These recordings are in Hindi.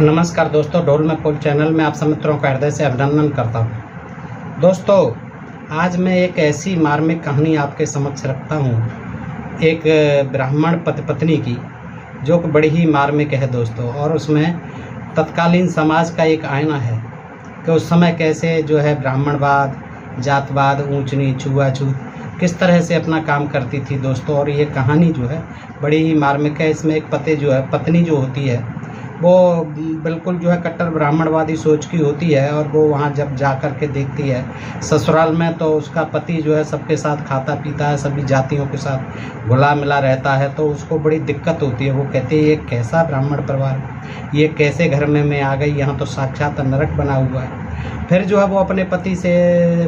नमस्कार दोस्तों, ढोल में फूल चैनल में आप सब मित्रों का हृदय से अभिनंदन करता हूँ। दोस्तों, आज मैं एक ऐसी मार्मिक कहानी आपके समक्ष रखता हूँ, एक ब्राह्मण पति पत्नी की, जो कि बड़ी ही मार्मिक है दोस्तों। और उसमें तत्कालीन समाज का एक आईना है कि उस समय कैसे जो है ब्राह्मणवाद, जातवाद, ऊंच नीच, छूआछूत किस तरह से अपना काम करती थी दोस्तों। और ये कहानी जो है बड़ी ही मार्मिक है। इसमें एक पत्नी जो होती है वो बिल्कुल जो है कट्टर ब्राह्मणवादी सोच की होती है। और वो वहाँ जब जा कर के देखती है ससुराल में, तो उसका पति जो है सबके साथ खाता पीता है, सभी जातियों के साथ घुला मिला रहता है। तो उसको बड़ी दिक्कत होती है। वो कहती है ये कैसा ब्राह्मण परिवार, ये कैसे घर में मैं आ गई, यहाँ तो साक्षात नरक बना हुआ है। फिर जो है वो अपने पति से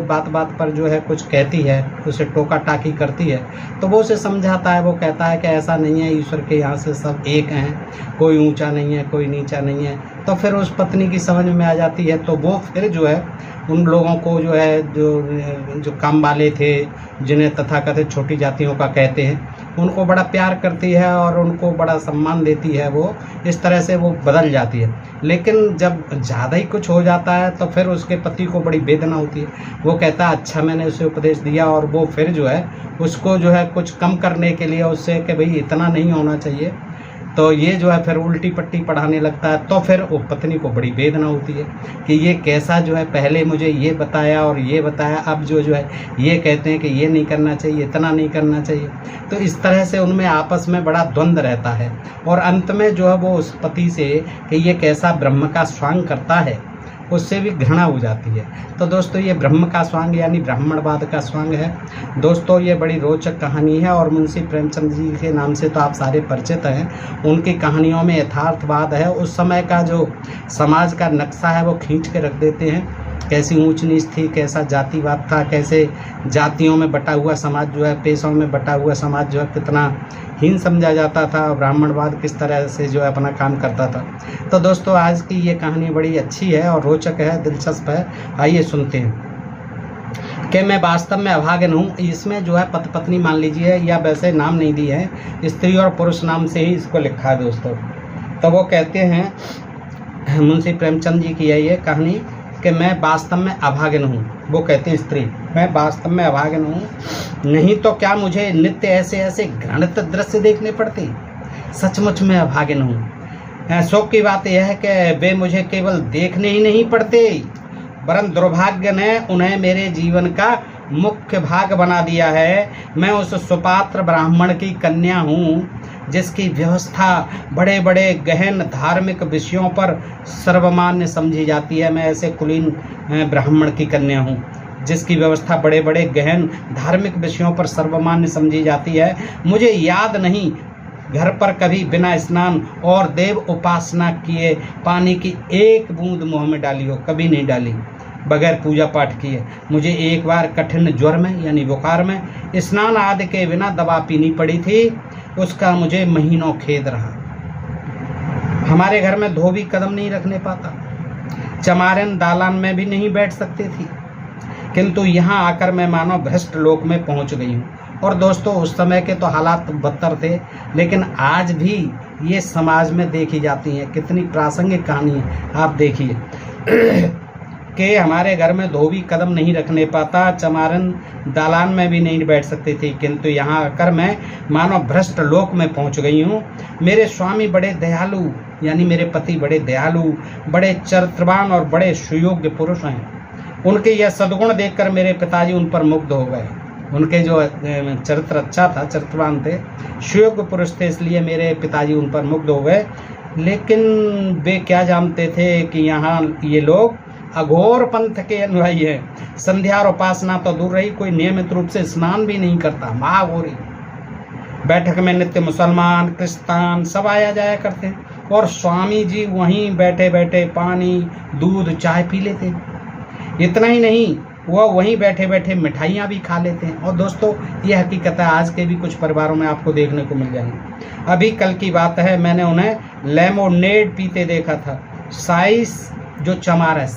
बात बात पर जो है कुछ कहती है, उसे टोका टाकी करती है। तो वो उसे समझाता है। वो कहता है कि ऐसा नहीं है, ईश्वर के यहाँ से सब एक हैं, कोई ऊंचा नहीं है, कोई नीचा नहीं है। तो फिर उस पत्नी की समझ में आ जाती है। तो वो फिर जो है उन लोगों को जो है जो काम वाले थे, जिन्हें तथाकथित छोटी जातियों का कहते हैं, उनको बड़ा प्यार करती है और उनको बड़ा सम्मान देती है। वो इस तरह से वो बदल जाती है। लेकिन जब ज़्यादा ही कुछ हो जाता है तो फिर उसके पति को बड़ी वेदना होती है। वो कहता है अच्छा मैंने उसे उपदेश दिया, और वो फिर जो है उसको जो है कुछ कम करने के लिए उससे कि भाई इतना नहीं होना चाहिए, तो ये जो है फिर उल्टी पट्टी पढ़ाने लगता है। तो फिर वो पत्नी को बड़ी वेदना होती है कि ये कैसा जो है पहले मुझे ये बताया और ये बताया, अब जो है ये कहते हैं कि ये नहीं करना चाहिए, इतना नहीं करना चाहिए। तो इस तरह से उनमें आपस में बड़ा द्वंद्व रहता है। और अंत में जो है वो उस पति से कि ये कैसा ब्रह्म का स्वांग करता है, उससे भी घृणा हो जाती है। तो दोस्तों, ये ब्रह्म का स्वांग यानी ब्राह्मणवाद का स्वांग है दोस्तों। ये बड़ी रोचक कहानी है। और मुंशी प्रेमचंद जी के नाम से तो आप सारे परिचित हैं। उनकी कहानियों में यथार्थवाद है। उस समय का जो समाज का नक्शा है वो खींच के रख देते हैं। कैसी ऊंच नीच थी, कैसा जातिवाद था, कैसे जातियों में बटा हुआ समाज जो है, पेशों में बटा हुआ समाज जो है कितना हीन समझा जाता था, ब्राह्मणवाद किस तरह से जो है अपना काम करता था। तो दोस्तों, आज की ये कहानी बड़ी अच्छी है और रोचक है, दिलचस्प है। आइए सुनते हैं कि मैं वास्तव में अभागन हूँ। इसमें जो है पति पत्नी मान लीजिए, या वैसे नाम नहीं दिए हैं, स्त्री और पुरुष नाम से ही इसको लिखा है दोस्तों। तो वो कहते हैं, मुंशी प्रेमचंद जी की है ये कहानी कि मैं वास्तव में अभागन हूँ। वो कहते हैं स्त्री, मैं वास्तव में अभागन हूँ, नहीं तो क्या मुझे नित्य ऐसे ऐसे घृणित दृश्य देखने पड़ते। सचमुच में अभागन हूँ। शोक की बात यह है कि वे मुझे केवल देखने ही नहीं पड़ते, वरन दुर्भाग्य ने उन्हें मेरे जीवन का मुख्य भाग बना दिया है। मैं उस सुपात्र ब्राह्मण की कन्या हूँ जिसकी व्यवस्था बड़े बड़े गहन धार्मिक विषयों पर सर्वमान्य समझी जाती है। मैं ऐसे कुलीन ब्राह्मण की कन्या हूँ जिसकी व्यवस्था बड़े बड़े गहन धार्मिक विषयों पर सर्वमान्य समझी जाती है। मुझे याद नहीं घर पर कभी बिना स्नान और देव उपासना किए पानी की एक बूंद मुँह में डाली हो, कभी नहीं डाली बगैर पूजा पाठ किए। मुझे एक बार कठिन ज्वर में यानी बुखार में स्नान आदि के बिना दवा पीनी पड़ी थी, उसका मुझे महीनों खेद रहा। हमारे घर में धोबी कदम नहीं रखने पाता, चमारन दालान में भी नहीं बैठ सकती थी, किंतु यहाँ आकर मैं मानो भ्रष्ट लोक में पहुँच गई हूँ। और दोस्तों, उस समय के तो हालात बदतर थे, लेकिन आज भी ये समाज में देखी जाती हैं। कितनी प्रासंगिक कहानी है, आप देखिए कि हमारे घर में धोबी कदम नहीं रखने पाता, चमारन दालान में भी नहीं बैठ सकती थी, किंतु यहाँ आकर मैं मानो भ्रष्ट लोक में पहुँच गई हूँ। मेरे स्वामी बड़े दयालु यानी मेरे पति बड़े दयालु, बड़े चरित्रवान और बड़े सुयोग्य पुरुष हैं। उनके यह सद्गुण देखकर मेरे पिताजी उन पर मुग्ध हो गए। उनके जो चरित्र अच्छा था, चरित्रवान थे, सुयोग्य पुरुष थे, इसलिए मेरे पिताजी उन पर मुग्ध हो गए। लेकिन वे क्या जानते थे कि यहाँ ये लोग अघोर पंथ के अनुयायी है। संध्या और उपासना तो दूर रही, कोई नियमित रूप से स्नान भी नहीं करता, महाघोरी। बैठक में नित्य मुसलमान, क्रिस्तान सब आया जाया करते हैं, और स्वामी जी वहीं बैठे बैठे पानी, दूध, चाय पी लेते हैं। इतना ही नहीं, वह वहीं बैठे बैठे मिठाइयाँ भी खा लेते हैं। और दोस्तों, ये हकीकत है, आज के भी कुछ परिवारों में आपको देखने को मिल जाएंगे। अभी कल की बात है, मैंने उन्हें लेमोनेड पीते देखा था। साइस जो चमार है,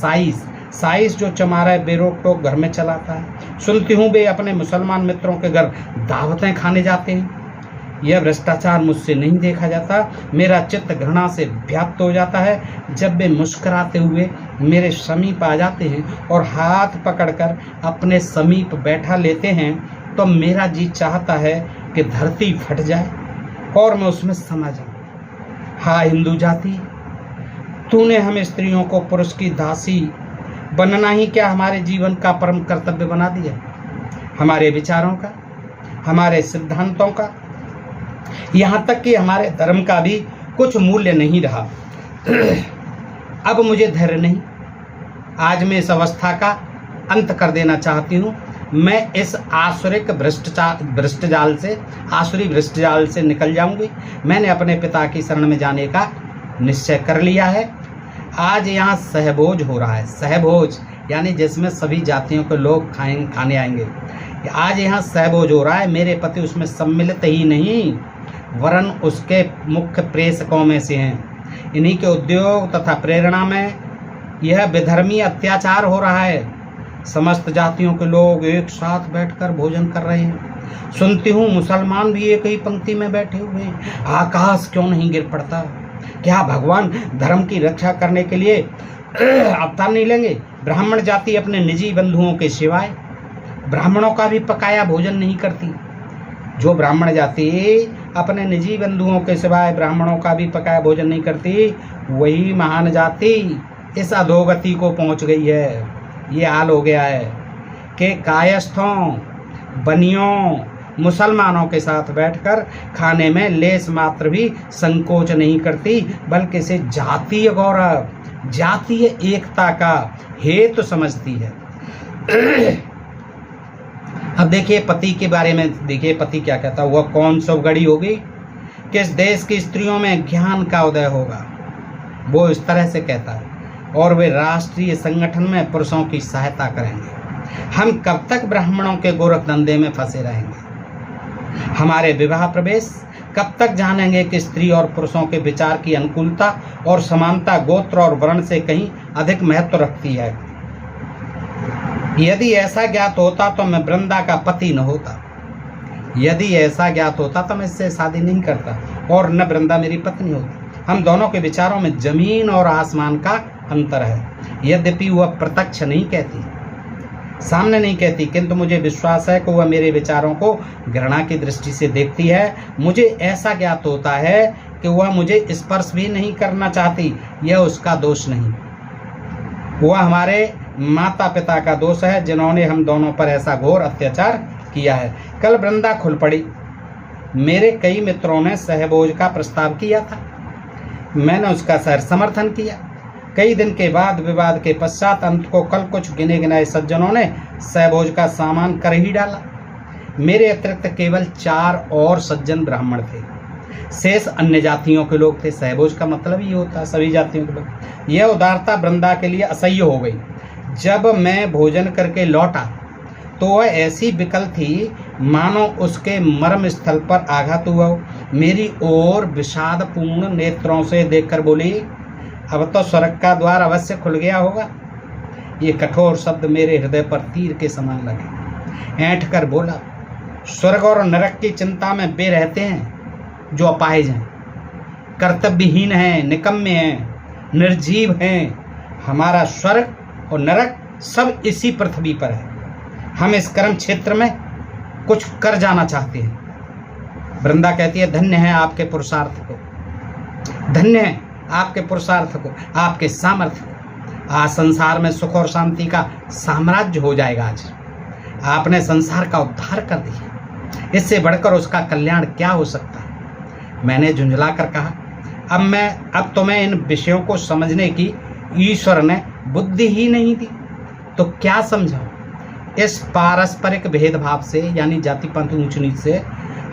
साइस जो चमार है, बेरोक टोक घर में चलाता है। सुनती हूँ वे अपने मुसलमान मित्रों के घर दावतें खाने जाते हैं। यह भ्रष्टाचार मुझसे नहीं देखा जाता। मेरा चित्त घृणा से व्याप्त हो जाता है जब वे मुस्कुराते हुए मेरे समीप आ जाते हैं और हाथ पकड़कर अपने समीप बैठा लेते हैं, तो मेरा जी चाहता है कि धरती फट जाए और मैं उसमें समा जाऊं। हाँ हिंदू जाति, तूने हम स्त्रियों को पुरुष की दासी बनना ही क्या हमारे जीवन का परम कर्तव्य बना दिया? हमारे विचारों का, हमारे सिद्धांतों का, यहाँ तक कि हमारे धर्म का भी कुछ मूल्य नहीं रहा। अब मुझे धैर्य नहीं। आज मैं इस अवस्था का अंत कर देना चाहती हूँ। मैं इस आसुरी भ्रष्ट जाल से निकल जाऊंगी। मैंने अपने पिता की शरण में जाने का निश्चय कर लिया है। आज यहाँ सहभोज हो रहा है। सहभोज यानी जिसमें सभी जातियों के लोग खाने आएंगे। आज यहाँ सहभोज हो रहा है। मेरे पति उसमें सम्मिलित ही नहीं, वरन उसके मुख्य प्रेषकों में से हैं। इन्हीं के उद्योग तथा प्रेरणा में यह विधर्मी अत्याचार हो रहा है। समस्त जातियों के लोग एक साथ बैठकर भोजन कर रहे हैं। सुनती हूँ मुसलमान भी एक ही पंक्ति में बैठे हुए हैं। आकाश क्यों नहीं गिर पड़ता? क्या भगवान धर्म की रक्षा करने के लिए अवतार नहीं लेंगे? ब्राह्मण जाति अपने निजी बंधुओं के सिवाय ब्राह्मणों का भी पकाया भोजन नहीं करती। जो ब्राह्मण जाति अपने निजी बंधुओं के सिवाय ब्राह्मणों का भी पकाया भोजन नहीं करती, वही महान जाति इस अधोगति को पहुंच गई है। ये हाल हो गया है कि कायस्थों, बनियों, मुसलमानों के साथ बैठकर खाने में लेस मात्र भी संकोच नहीं करती, बल्कि इसे जातीय गौरव, जातीय एकता का हेतु समझती है। अब देखिए पति के बारे में, देखिए पति क्या कहता है। वह कौन सी घड़ी होगी किस देश की स्त्रियों में ज्ञान का उदय होगा, वो इस तरह से कहता है, और वे राष्ट्रीय संगठन में पुरुषों की सहायता करेंगे। हम कब तक ब्राह्मणों के गोरख धंधे में फंसे रहेंगे? हमारे विवाह प्रवेश कब तक जानेंगे कि स्त्री और पुरुषों के विचार की अनुकूलता और समानता गोत्र और वर्ण से कहीं अधिक महत्व रखती है? यदि ऐसा ज्ञात होता तो मैं वृंदा का पति न होता। यदि ऐसा ज्ञात होता तो मैं इससे शादी नहीं करता और न वृंदा मेरी पत्नी होती। हम दोनों के विचारों में जमीन और आसमान का अंतर है। यद्यपि वह प्रत्यक्ष नहीं कहती, सामने नहीं कहती, किंतु मुझे विश्वास है कि वह मेरे विचारों को घृणा की दृष्टि से देखती है। मुझे ऐसा ज्ञात होता है कि वह मुझे स्पर्श भी नहीं करना चाहती। यह उसका दोष नहीं, वह हमारे माता पिता का दोष है, जिन्होंने हम दोनों पर ऐसा घोर अत्याचार किया है। कल वृंदा खुल पड़ी। मेरे कई मित्रों ने सहभोज का प्रस्ताव किया था, मैंने उसका समर्थन किया। कई दिन के बाद विवाद के पश्चात अंत को कल कुछ गिने गिनाए सज्जनों ने सहभोज का सामान कर ही डाला। मेरे अतिरिक्त केवल 4 और सज्जन ब्राह्मण थे, शेष अन्य जातियों के लोग थे। सहभोज का मतलब ही होता है सभी जातियों के लोग। यह उदारता वृंदा के लिए असह्य हो गई। जब मैं भोजन करके लौटा तो वह ऐसी विकल थी मानो उसके मर्म स्थल पर आघात हुआ हो। मेरी ओर विषादपूर्ण नेत्रों से देखकर बोली, अब तो स्वर्ग का द्वार अवश्य खुल गया होगा। ये कठोर शब्द मेरे हृदय पर तीर के समान लगे। ऐंठ कर बोला, स्वर्ग और नरक की चिंता में वे रहते हैं जो अपाहिज हैं, कर्तव्यहीन हैं, निकम्मे हैं, निर्जीव हैं। हमारा स्वर्ग और नरक सब इसी पृथ्वी पर है। हम इस कर्म क्षेत्र में कुछ कर जाना चाहते हैं। वृंदा कहती है, धन्य है आपके पुरुषार्थ को, धन्य है आपके पुरुषार्थ को, आपके सामर्थ्य को। आज संसार में सुख और शांति का साम्राज्य हो जाएगा। आज आपने संसार का उद्धार कर दिया, इससे बढ़कर उसका कल्याण क्या हो सकता है? मैंने झुंझला कर कहा, अब तो मैं इन विषयों को समझने की ईश्वर ने बुद्धि ही नहीं दी, तो क्या समझाऊं? इस पारस्परिक भेदभाव से यानी जाति पंथ ऊंच नीच से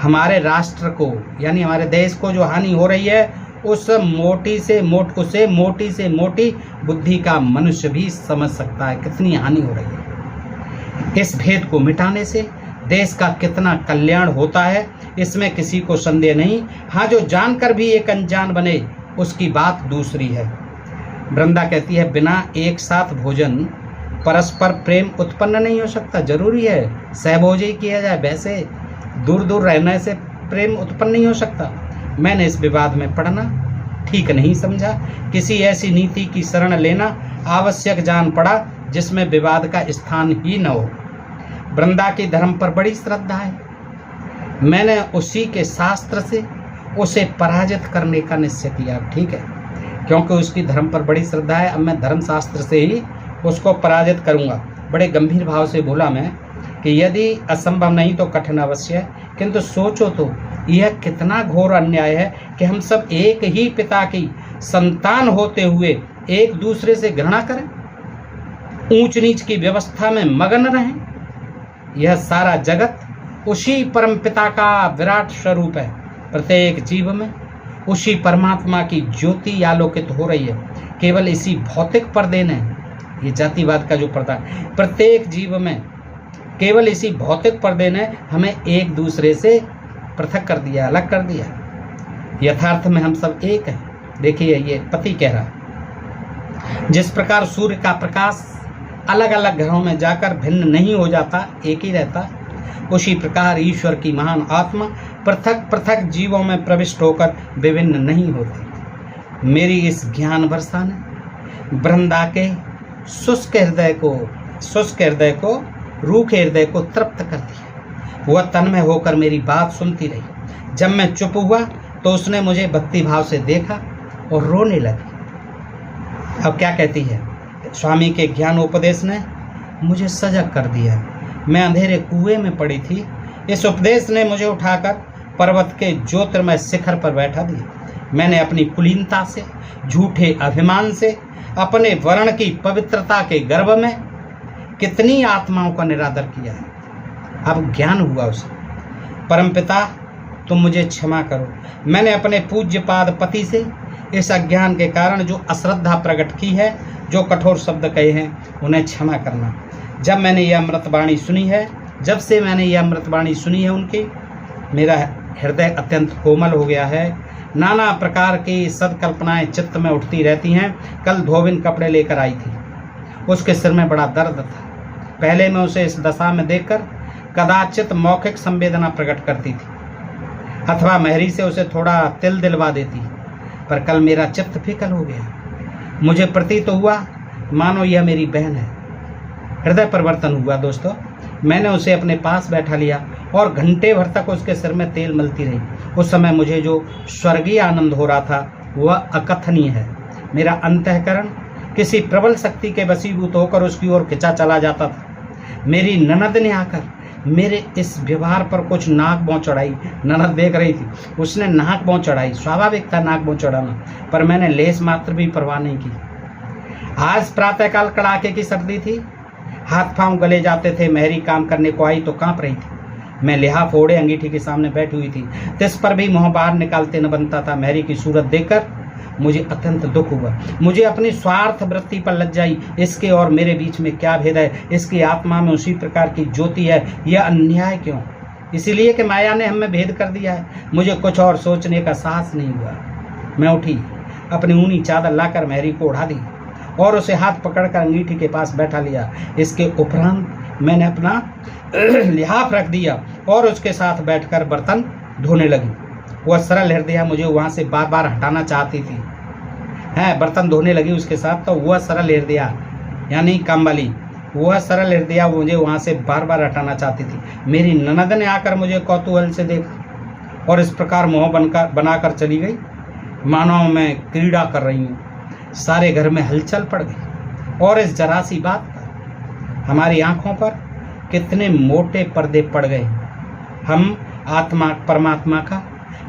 हमारे राष्ट्र को यानी हमारे देश को जो हानि हो रही है, उसे मोटी से मोटी बुद्धि का मनुष्य भी समझ सकता है कितनी हानि हो रही है। इस भेद को मिटाने से देश का कितना कल्याण होता है, इसमें किसी को संदेह नहीं। हाँ, जो जानकर भी एक अनजान बने उसकी बात दूसरी है। वृंदा कहती है, बिना एक साथ भोजन परस्पर प्रेम उत्पन्न नहीं हो सकता। जरूरी है सहभोज ही किया जाए। वैसे दूर दूर रहने से प्रेम उत्पन्न नहीं हो सकता। मैंने इस विवाद में पड़ना ठीक नहीं समझा। किसी ऐसी नीति की शरण लेना आवश्यक जान पड़ा जिसमें विवाद का स्थान ही न हो। वृंदा की धर्म पर बड़ी श्रद्धा है। मैंने उसी के शास्त्र से उसे पराजित करने का निश्चय किया। ठीक है, क्योंकि उसकी धर्म पर बड़ी श्रद्धा है, अब मैं धर्म शास्त्र से ही उसको पराजित करूंगा। बड़े गंभीर भाव से बोला मैं कि यदि असंभव नहीं तो कठिन अवश्य है, किंतु सोचो तो यह कितना घोर अन्याय है कि हम सब एक ही पिता की संतान होते हुए एक दूसरे से घृणा करें, ऊंच नीच की व्यवस्था में मगन रहें। यह सारा जगत उसी परम पिता का विराट स्वरूप है। प्रत्येक जीव में उसी परमात्मा की ज्योति आलोकित हो रही है। केवल इसी भौतिक पर्दे ने, ये जातिवाद का जो पर्दा है, प्रत्येक जीव में केवल इसी भौतिक पर्दे ने हमें एक दूसरे से पृथक कर दिया, अलग कर दिया। यथार्थ में हम सब एक हैं। देखिए, ये पति कह रहा है, जिस प्रकार सूर्य का प्रकाश अलग अलग ग्रहों में जाकर भिन्न नहीं हो जाता, एक ही रहता, उसी प्रकार ईश्वर की महान आत्मा पृथक पृथक जीवों में प्रविष्ट होकर विभिन्न नहीं होती। मेरी इस ज्ञान वर्षा ने वृंदा के शुष्क हृदय को रूखे हृदय को तृप्त कर दिया। वह तन्मय होकर मेरी बात सुनती रही। जब मैं चुप हुआ तो उसने मुझे भक्ति भाव से देखा और रोने लगी। अब क्या कहती है, स्वामी के ज्ञान उपदेश ने मुझे सजग कर दिया। मैं अंधेरे कुएं में पड़ी थी। इस उपदेश ने मुझे उठाकर पर्वत के ज्योतिर्मय शिखर पर बैठा दिया। मैंने अपनी कुलीनता से, झूठे अभिमान से, अपने वर्ण की पवित्रता के गर्भ में कितनी आत्माओं का निरादर किया है। अब ज्ञान हुआ उसे। परमपिता, तुम मुझे क्षमा करो। मैंने अपने पूज्य पाद पति से इस अज्ञान के कारण जो अश्रद्धा प्रकट की है, जो कठोर शब्द कहे हैं, उन्हें क्षमा करना। जब मैंने यह अमृतवाणी सुनी है, जब से मैंने यह अमृतवाणी सुनी है उनकी, मेरा हृदय अत्यंत कोमल हो गया है। नाना प्रकार की सदकल्पनाएं चित्त में उठती रहती हैं। कल धोबिन कपड़े लेकर आई थी। उसके सिर में बड़ा दर्द था। पहले मैं उसे इस दशा में देखकर कदाचित मौखिक संवेदना प्रकट करती थी अथवा मेहरी से उसे थोड़ा तिल दिलवा देती, पर कल मेरा चित्त फिकल हो गया। मुझे प्रतीत हुआ मानो यह मेरी बहन है। हृदय परिवर्तन हुआ दोस्तों। मैंने उसे अपने पास बैठा लिया और घंटे भर तक उसके सिर में तेल मलती रही। उस समय मुझे जो स्वर्गीय आनंद हो रहा था वह अकथनीय है। मेरा अंतःकरण किसी प्रबल शक्ति के वशीभूत होकर उसकी ओर खिंचा चला जाता था। मेरी ननद ने आकर मेरे इस व्यवहार पर कुछ नाक भौं चढ़ाई। ननद देख रही थी, उसने नाक भौं चढ़ाई। स्वाभाविक था नाक भौं चढ़ाना, पर मैंने लेस मात्र भी परवाह नहीं की। आज प्रातःकाल कड़ाके की सर्दी थी। हाथ पांव गले जाते थे। मेहरी काम करने को आई तो कांप रही थी। मैं लिहाफ ओढ़े अंगीठी के सामने बैठी हुई थी। तिस पर भी मुंह बाहर निकालते न बनता था। मेहरी की सूरत देखकर मुझे अत्यंत दुख हुआ। मुझे अपनी स्वार्थ वृत्ति पर लज्जाई। इसके और मेरे बीच में क्या भेद है? इसकी आत्मा में उसी प्रकार की ज्योति है। यह अन्याय क्यों? इसीलिए कि माया ने हमें भेद कर दिया है। मुझे कुछ और सोचने का साहस नहीं हुआ। मैं उठी, अपनी ऊनी चादर लाकर मेहरी को उड़ा दी और उसे हाथ पकड़कर अंगीठी के पास बैठा लिया। इसके उपरांत मैंने अपना लिहाफ रख दिया और उसके साथ बैठकर बर्तन धोने लगी। वह सरल हृदय मुझे वहाँ से बार बार हटाना चाहती थी। बर्तन धोने लगी उसके साथ, तो वह सरल हृदय यानी काम वाली, वह सरल हृदय मुझे वहाँ से बार बार हटाना चाहती थी। मेरी ननद ने आकर मुझे कौतूहल से देखा और इस प्रकार मुँह बनाकर चली गई मानो मैं क्रीड़ा कर रही हूँ। सारे घर में हलचल पड़ गई और इस जरा सी बात पर हमारी आंखों पर कितने मोटे पर्दे पड़ गए। हम आत्मा परमात्मा का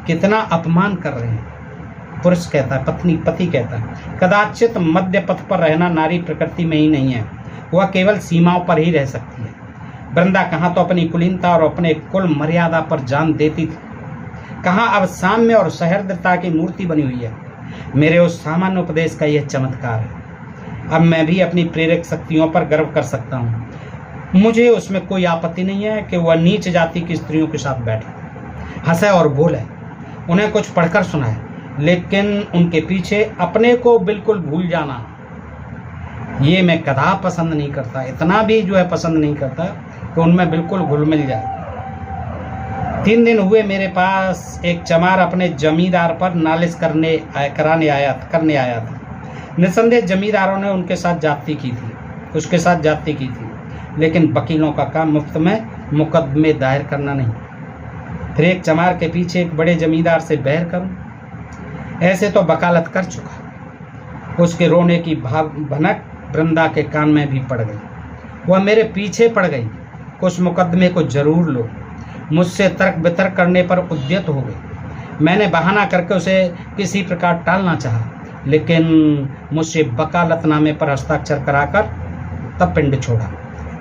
कितना अपमान कर रहे हैं। पुरुष कहता है, पति कहता है, कदाचित मध्य पथ पर रहना नारी प्रकृति में ही नहीं है। वह केवल सीमाओं पर ही रह सकती है। वृंदा कहाँ तो अपनी कुलीनता और अपने कुल मर्यादा पर जान देती थी, कहाँ अब साम्य और सहृदयता की मूर्ति बनी हुई है। मेरे उस सामान्य उपदेश का यह चमत्कार है। अब मैं भी अपनी प्रेरक शक्तियों पर गर्व कर सकता हूँ। मुझे उसमें कोई आपत्ति नहीं है कि वह नीच जाति की स्त्रियों के साथ बैठे, हंसे और बोले, उन्हें कुछ पढ़कर सुनाए, लेकिन उनके पीछे अपने को बिल्कुल भूल जाना, ये मैं कदा पसंद नहीं करता। इतना भी जो है पसंद नहीं करता कि उनमें बिल्कुल घुल मिल जाए। 3 दिन हुए मेरे पास एक चमार अपने जमींदार पर नालिश करने आया था। निसंदेह जमींदारों ने उसके साथ जाति की थी, लेकिन वकीलों का काम मुफ्त में मुकदमे दायर करना नहीं। फिर एक चमार के पीछे एक बड़े जमींदार से बहर करूं? ऐसे तो वकालत कर चुका। उसके रोने की भनक वृंदा के कान में भी पड़ गई। वह मेरे पीछे पड़ गई। कुछ मुकदमे को जरूर लो। मुझसे तर्क वितर्क करने पर उद्यत हो गई। मैंने बहाना करके उसे किसी प्रकार टालना चाहा, लेकिन मुझसे वकालतनामे पर हस्ताक्षर कराकर तब पिंड छोड़ा।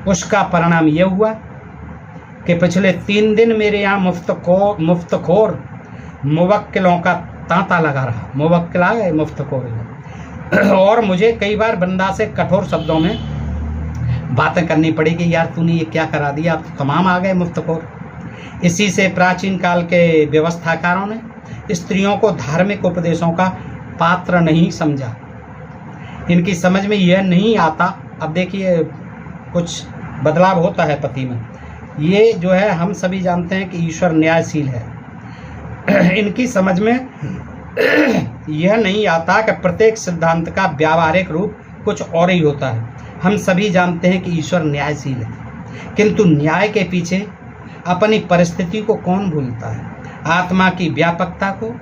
उसका परिणाम यह हुआ कि पिछले 3 दिन मेरे यहाँ मुफ्तखोर मुवक्किलों का तांता लगा रहा। मुवक्किल आ गए, मुफ्तखोर। और मुझे कई बार वृंदा से कठोर शब्दों में बातें करनी पड़ी कि यार तूने ये क्या करा दिया, आप तो तमाम आ गए मुफ्तखोर। इसी से प्राचीन काल के व्यवस्थाकारों ने स्त्रियों को धार्मिक उपदेशों का पात्र नहीं समझा। इनकी समझ में यह नहीं आता। अब देखिए कुछ बदलाव होता है पति में। ये जो है हम सभी जानते हैं कि ईश्वर न्यायशील है। इनकी समझ में यह नहीं आता कि प्रत्येक सिद्धांत का व्यावहारिक रूप कुछ और ही होता है। हम सभी जानते हैं कि ईश्वर न्यायशील है, किंतु न्याय के पीछे अपनी परिस्थिति को कौन भूलता है? आत्मा की व्यापकता को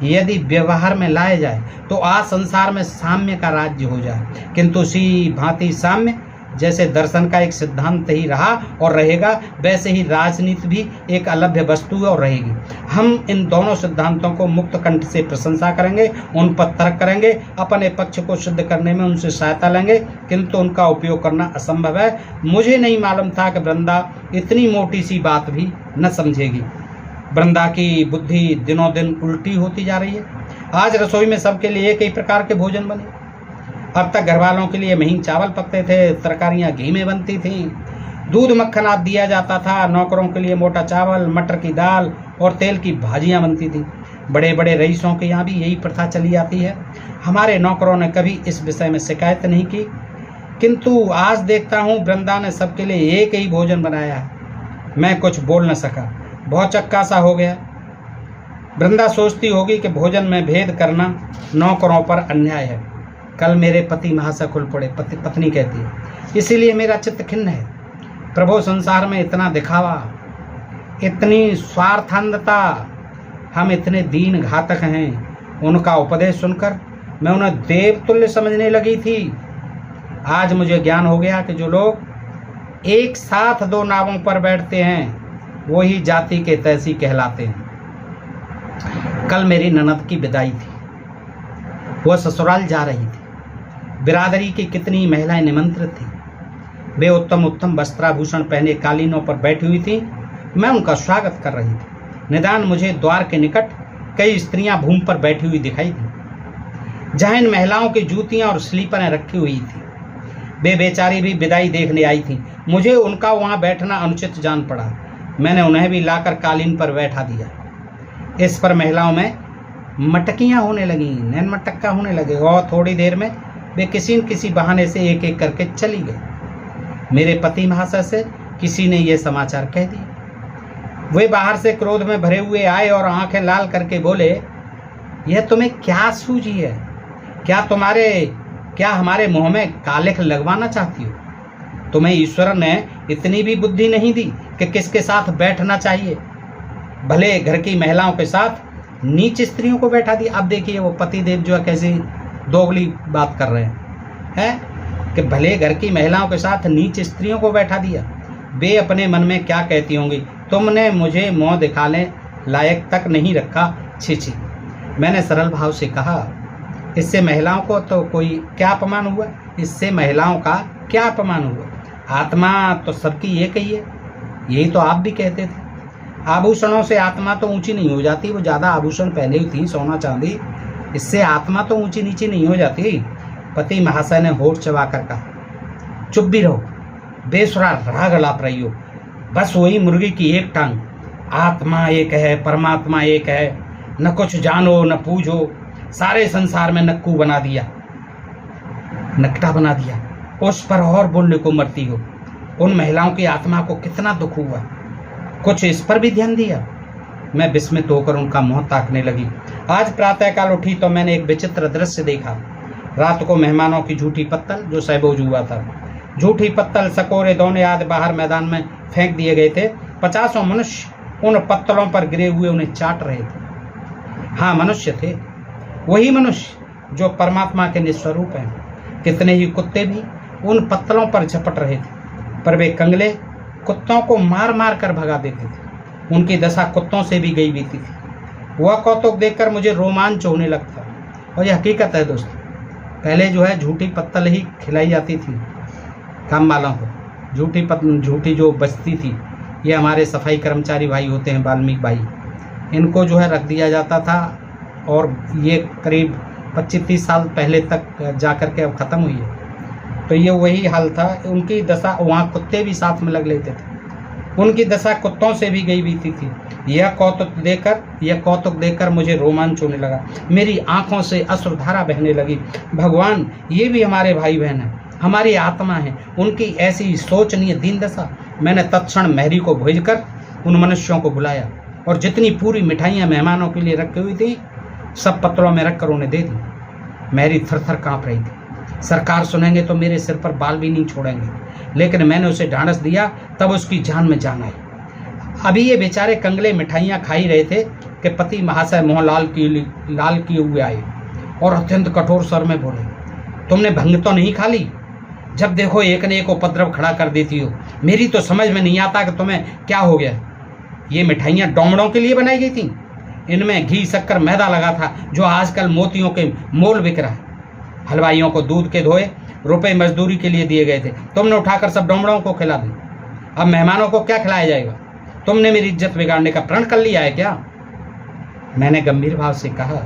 यदि व्यवहार में लाया जाए तो आज संसार में साम्य का राज्य हो जाए, किंतु उसी भांति साम्य जैसे दर्शन का एक सिद्धांत ही रहा और रहेगा, वैसे ही राजनीति भी एक अलभ्य वस्तु है और रहेगी। हम इन दोनों सिद्धांतों को मुक्त कंठ से प्रशंसा करेंगे, उन पर तर्क करेंगे, अपने पक्ष को सिद्ध करने में उनसे सहायता लेंगे, किंतु उनका उपयोग करना असंभव है। मुझे नहीं मालूम था कि वृंदा इतनी मोटी सी बात भी न समझेगी। वृंदा की बुद्धि दिनों दिन उल्टी होती जा रही है। आज रसोई में सबके लिए एक ही प्रकार के भोजन बने। अब तक घरवालों के लिए महीन चावल पकते थे, तरकारियां घी में बनती थीं, दूध मक्खन आदि दिया जाता था। नौकरों के लिए मोटा चावल, मटर की दाल और तेल की भाजियां बनती थीं। बड़े बड़े रईसों के यहाँ भी यही प्रथा चली आती है। हमारे नौकरों ने कभी इस विषय में शिकायत नहीं की, किंतु आज देखता हूँ वृंदा ने सबके लिए एक ही भोजन बनाया है। मैं कुछ बोल न सका, बहुत चक्का सा हो गया। वृंदा सोचती होगी कि भोजन में भेद करना नौकरों पर अन्याय है। कल मेरे पति महाशय खुल पड़े। पत्नी कहती है, इसीलिए मेरा चित्त खिन्न है। प्रभु, संसार में इतना दिखावा, इतनी स्वार्थांधता, हम इतने दीन घातक हैं। उनका उपदेश सुनकर मैं उन्हें देवतुल्य समझने लगी थी। आज मुझे ज्ञान हो गया कि जो लोग एक साथ 2 नावों पर बैठते हैं वही जाति के तैसी कहलाते हैं। कल मेरी ननद की विदाई थी। वह ससुराल जा रही थी। बिरादरी की कितनी महिलाएं निमंत्रित थीं। वे उत्तम उत्तम वस्त्राभूषण पहने कालीनों पर बैठी हुई थीं। मैं उनका स्वागत कर रही थी। निदान मुझे द्वार के निकट कई स्त्रियां भूमि पर बैठी हुई दिखाई दी, जहां इन महिलाओं की जूतियां और स्लीपरें रखी हुई थी। वे बेचारी भी विदाई देखने आई थी। मुझे उनका वहां बैठना अनुचित जान पड़ा। मैंने उन्हें भी लाकर कालीन पर बैठा दिया। इस पर महिलाओं में मटकियां होने लगी, नैन मटक्का होने लगे, और थोड़ी देर में वे किसी न किसी बहाने से एक एक करके चली गई। मेरे पति महाशय से किसी ने यह समाचार कह दिया। वे बाहर से क्रोध में भरे हुए आए और आंखें लाल करके बोले, यह तुम्हें क्या सूझी है? क्या हमारे मुंह में कालिख लगवाना चाहती हो? तुम्हें ईश्वर ने इतनी भी बुद्धि नहीं दी कि किसके साथ बैठना चाहिए, भले घर की महिलाओं के साथ नीच स्त्रियों को बैठा दिया। अब देखिए वो पतिदेव जो है कैसी दोगली बात कर रहे हैं कि भले घर की महिलाओं के साथ नीच स्त्रियों को बैठा दिया। वे अपने मन में क्या कहती होंगी, तुमने मुझे मुँह दिखाने लायक तक नहीं रखा, छी छी। मैंने सरल भाव से कहा, इससे महिलाओं को तो कोई क्या अपमान हुआ? इससे महिलाओं का क्या अपमान हुआ? आत्मा तो सबकी एक ही है। यही तो आप भी कहते थे। आभूषणों से आत्मा तो ऊंची नहीं हो जाती। वो ज़्यादा आभूषण पहने हुई थी, सोना चांदी, इससे आत्मा तो ऊंची नीची नहीं हो जाती। पति महाशय ने होठ चबा कर कहा, चुप भी रहो, बेसुरा राग लाप रही हो। बस वही मुर्गी की एक टांग। आत्मा एक है, परमात्मा एक है। न कुछ जानो न पूछो, सारे संसार में नक्कू बना दिया, नकटा बना दिया। उस पर और बोलने को मरती हो। उन महिलाओं की आत्मा को कितना दुख हुआ, कुछ इस पर भी ध्यान दिया? मैं विस्मित होकर उनका मुंह ताकने लगी। आज प्रातःकाल उठी तो मैंने एक विचित्र दृश्य देखा। रात को मेहमानों की झूठी पत्तल जो सहबोज हुआ था, झूठी पत्तल, सकोरे, दोने आदि बाहर मैदान में फेंक दिए गए थे। 50 मनुष्य उन पत्तलों पर गिरे हुए उन्हें चाट रहे थे। हाँ, मनुष्य थे, वही मनुष्य जो परमात्मा के निस्वरूप हैं। कितने ही कुत्ते भी उन पत्तलों पर झपट रहे थे, पर वे कंगले कुत्तों को मार मार कर भगा देते थे। उनकी दशा कुत्तों से भी गई बीती थी। वह कौतुक देखकर मुझे रोमांच होने लगता। और यह हकीकत है दोस्तों, पहले जो है झूठी पत्तल ही खिलाई जाती थी काम वालों को। झूठी जो बचती थी, ये हमारे सफाई कर्मचारी भाई होते हैं, वाल्मीकि भाई, इनको जो है रख दिया जाता था। और ये करीब 25-30 साल पहले तक जा कर के अब ख़त्म हुई है। तो ये वही हाल था। उनकी दशा, वहाँ कुत्ते भी साथ में लग लेते थे, उनकी दशा कुत्तों से भी गई बीती थी। यह कौतुक देखकर मुझे रोमांच होने लगा। मेरी आंखों से अश्रुधारा बहने लगी। भगवान, ये भी हमारे भाई बहन हैं, हमारी आत्मा है, उनकी ऐसी शोचनीय दीन दशा। मैंने तत्क्षण मैरी को भेजकर उन मनुष्यों को बुलाया और जितनी पूरी मिठाइयाँ मेहमानों के लिए रखी हुई थी सब पत्तलों में रखकर उन्हें दे दी। मैरी थर-थर काँप रही थी। सरकार सुनेंगे तो मेरे सिर पर बाल भी नहीं छोड़ेंगे, लेकिन मैंने उसे ढांढस दिया, तब उसकी जान में जान आई। अभी ये बेचारे कंगले मिठाइयाँ खा ही रहे थे कि पति महाशय मुँह लाल किए हुए आए और अत्यंत कठोर स्वर में बोले, तुमने भंग तो नहीं खा ली? जब देखो एक ने एक उपद्रव खड़ा कर देती हो। मेरी तो समझ में नहीं आता कि तुम्हें क्या हो गया। ये मिठाइयाँ डोमड़ों के लिए बनाई गई थी। इनमें घी, शक्कर, मैदा लगा था जो आजकल मोतियों के मोल बिक रहा है। हलवाइयों को दूध के धोए रुपए मजदूरी के लिए दिए गए थे, तुमने उठाकर सब डोमड़ों को खिला दी। अब मेहमानों को क्या खिलाया जाएगा? तुमने मेरी इज्जत बिगाड़ने का प्रण कर लिया है क्या? मैंने गंभीर भाव से कहा,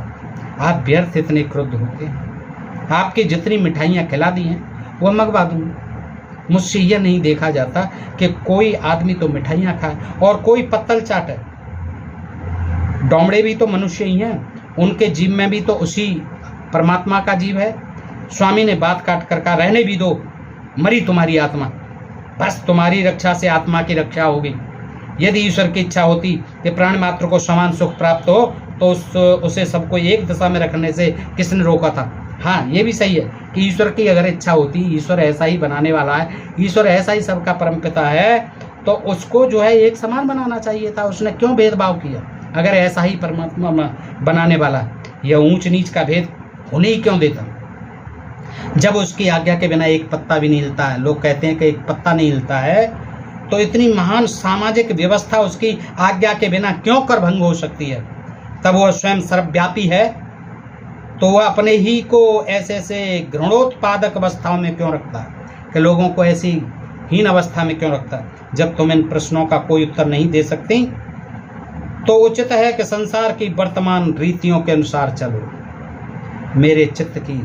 आप व्यर्थ इतने क्रुद्ध होते हैं। आपकी जितनी मिठाइयाँ खिला दी हैं वह मंगवा दूंगा। मुझसे यह नहीं देखा जाता कि कोई आदमी तो मिठाइयाँ खाए और कोई पत्तल चाटे। डोमड़े भी तो मनुष्य ही हैं, उनके जीव में भी तो उसी परमात्मा का जीव है। स्वामी ने बात काट कर कहा, रहने भी दो, मरी तुम्हारी आत्मा, बस तुम्हारी रक्षा से आत्मा की रक्षा होगी। यदि ईश्वर की इच्छा होती कि प्राण मात्र को समान सुख प्राप्त हो तो उसे सबको एक दशा में रखने से किसने रोका था? हाँ, ये भी सही है कि ईश्वर की अगर इच्छा होती, ईश्वर ऐसा ही बनाने वाला है, ईश्वर ऐसा ही सबका परमपिता है, तो उसको जो है एक समान बनाना चाहिए था। उसने क्यों भेदभाव किया? अगर ऐसा ही परमात्मा बनाने वाला, यह ऊंच नीच का भेद होने ही क्यों देता? जब उसकी आज्ञा के बिना एक पत्ता भी नहीं हिलता है, लोग कहते हैं कि एक पत्ता नहीं हिलता है, तो इतनी महान सामाजिक व्यवस्था उसकी आज्ञा के बिना क्यों कर भंग हो सकती है? तब वह स्वयं सर्वव्यापी है तो वह अपने ही को ऐसे घृणोत्पादक अवस्थाओं में क्यों रखता है, कि लोगों को ऐसी हीन अवस्था में क्यों रखता है? जब तुम इन प्रश्नों का कोई उत्तर नहीं दे सकती तो उचित है कि संसार की वर्तमान रीतियों के अनुसार चलो। मेरे चित्त की,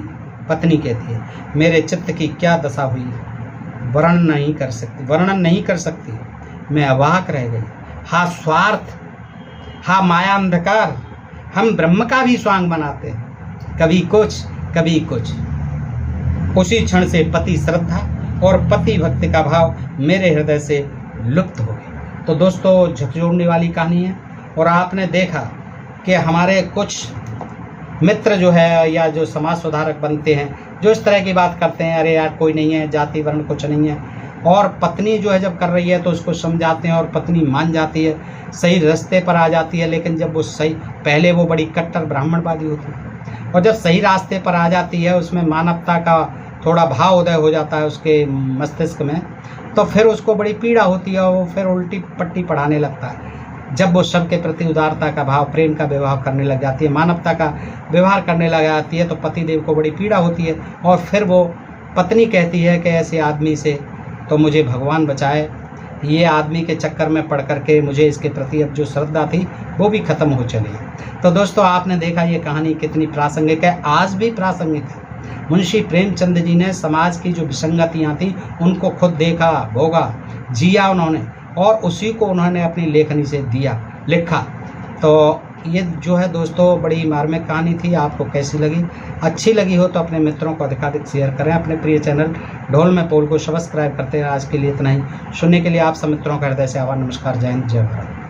पत्नी कहती है, मेरे चित्त की क्या दशा हुई, वर्णन नहीं कर सकती। मैं अवाक रह गई। हा स्वार्थ, हा माया अंधकार, हम ब्रह्म का भी स्वांग बनाते हैं, कभी कुछ कभी कुछ। उसी क्षण से पति श्रद्धा और पति भक्ति का भाव मेरे हृदय से लुप्त हो गए। तो दोस्तों, झकझोरने वाली कहानी है। और आपने देखा कि हमारे कुछ मित्र जो है या जो समाज सुधारक बनते हैं, जो इस तरह की बात करते हैं, अरे यार कोई नहीं है, जाति वर्ण कुछ नहीं है, और पत्नी जो है जब कर रही है तो उसको समझाते हैं और पत्नी मान जाती है, सही रास्ते पर आ जाती है। लेकिन जब वो सही, पहले वो बड़ी कट्टर ब्राह्मणवादी होती है, और जब सही रास्ते पर आ जाती है, उसमें मानवता का थोड़ा भाव उदय हो जाता है उसके मस्तिष्क में, तो फिर उसको बड़ी पीड़ा होती है और वो फिर उल्टी पट्टी पढ़ाने लगता है। जब वो सबके प्रति उदारता का भाव, प्रेम का व्यवहार करने लग जाती है, मानवता का व्यवहार करने लग जाती है, तो पतिदेव को बड़ी पीड़ा होती है। और फिर वो पत्नी कहती है कि ऐसे आदमी से तो मुझे भगवान बचाए, ये आदमी के चक्कर में पड़ करके मुझे इसके प्रति अब जो श्रद्धा थी वो भी ख़त्म हो चली। तो दोस्तों, आपने देखा ये कहानी कितनी प्रासंगिक है, आज भी प्रासंगिक है। मुंशी प्रेमचंद जी ने समाज की जो विसंगतियाँ थी उनको खुद देखा, भोगा, जिया उन्होंने, और उसी को उन्होंने अपनी लेखनी से लिखा। तो ये जो है दोस्तों बड़ी मार्मिक कहानी थी। आपको कैसी लगी? अच्छी लगी हो तो अपने मित्रों को अधिकाधिक शेयर करें। अपने प्रिय चैनल ढोल में पोल को सब्सक्राइब करते हैं। आज के लिए इतना ही। सुनने के लिए आप सब मित्रों का हृदय से आभार। नमस्कार, जय हिंद, जय भारत।